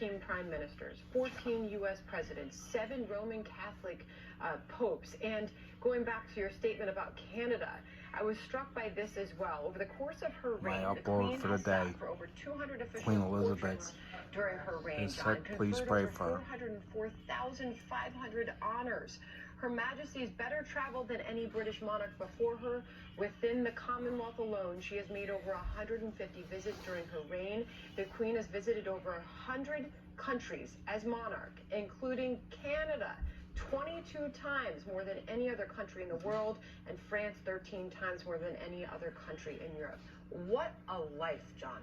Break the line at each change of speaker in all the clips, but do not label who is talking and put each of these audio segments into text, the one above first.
13 prime ministers, 14 U.S. presidents, 7 Roman Catholic popes. And going back to your statement about Canada, I was struck by this as well. Over the course of her reign, the Queen has sat for over 200 official
Queen Elizabeth
during her reign,
said, please pray for her.
404,500 honors. Her Majesty's better traveled than any British monarch before her. Within the Commonwealth alone, she has made over 150 visits during her reign. The Queen has visited over 100 countries as monarch, including Canada, 22 times more than any other country in the world, and France 13 times more than any other country in Europe. What a life, John.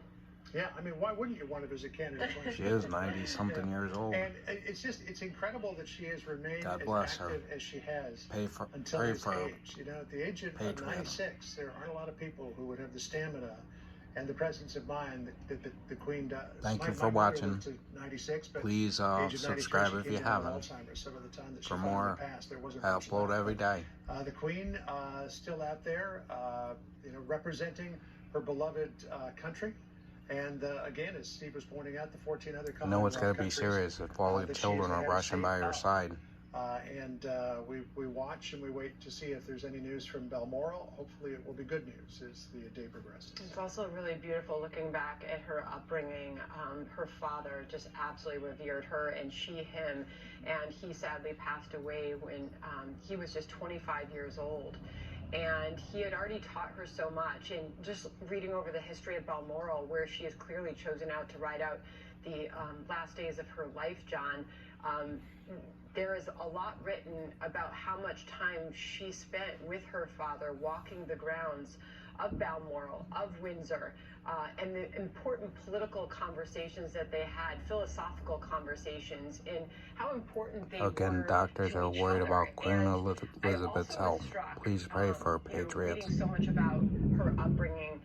Yeah, I mean, why wouldn't you want to visit Canada?
She is 90-something years old.
And it's incredible that she has remained
God
as
bless
active
her.
as she has
Until
this
her.
age. You know, at the age of 96, there aren't a lot of people who would have the stamina and the presence of mind that the Queen does.
Thank you for watching.
96, but
please subscribe if you haven't. For more, I upload every day.
The Queen still out there, representing her beloved country. And again, as Steve was pointing out, the 14 other countries.
I know it's got to be serious if all the children are rushing by her side.
We watch and we wait to see if there's any news from Balmoral. Hopefully it will be good news as the day progresses.
It's also really beautiful looking back at her upbringing. Her father just absolutely revered her, and she him, and he sadly passed away when he was just 25 years old. And he had already taught her so much. And just reading over the history of Balmoral, where she has clearly chosen out to ride out the last days of her life, John, there is a lot written about how much time she spent with her father walking the grounds of Balmoral, of Windsor, and the important political conversations that they had, philosophical conversations, and how important they were.
Again, doctors are worried about Queen Elizabeth's health. Please pray for her patriots.
Reading so much about her upbringing,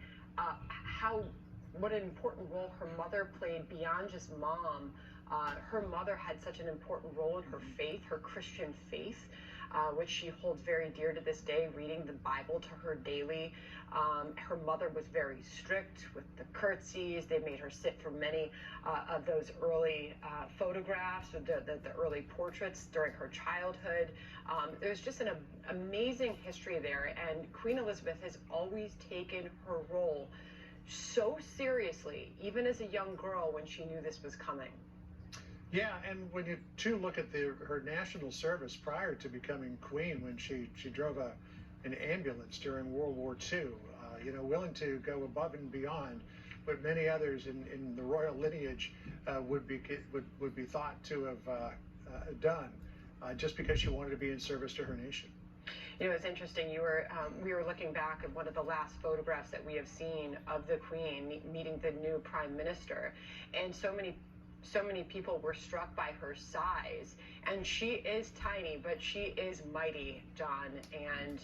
what an important role her mother played beyond just mom. Her mother had such an important role in her faith, her Christian faith, which she holds very dear to this day, reading the Bible to her daily. Her mother was very strict with the curtsies. They made her sit for many of those early photographs, the early portraits during her childhood. There's just an amazing history there, and Queen Elizabeth has always taken her role so seriously, even as a young girl when she knew this was coming.
Yeah, and when you too look at her national service prior to becoming queen, when she drove an ambulance during World War II, willing to go above and beyond what many others in the royal lineage would be thought to have done, just because she wanted to be in service to her nation.
You know, it's interesting. We were looking back at one of the last photographs that we have seen of the Queen meeting the new Prime Minister, and so many people were struck by her size. And she is tiny, but she is mighty, John. And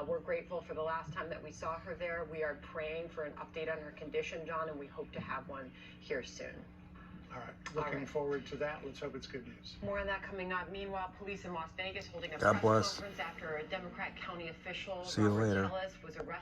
we're grateful for the last time that we saw her there. We are praying for an update on her condition, John, and we hope to have one here soon.
All right. Looking forward to that. Let's hope it's good news.
More on that coming up. Meanwhile, police in Las Vegas holding a
God
press
bless.
conference after a Democrat county official,
See you later.
was arrested.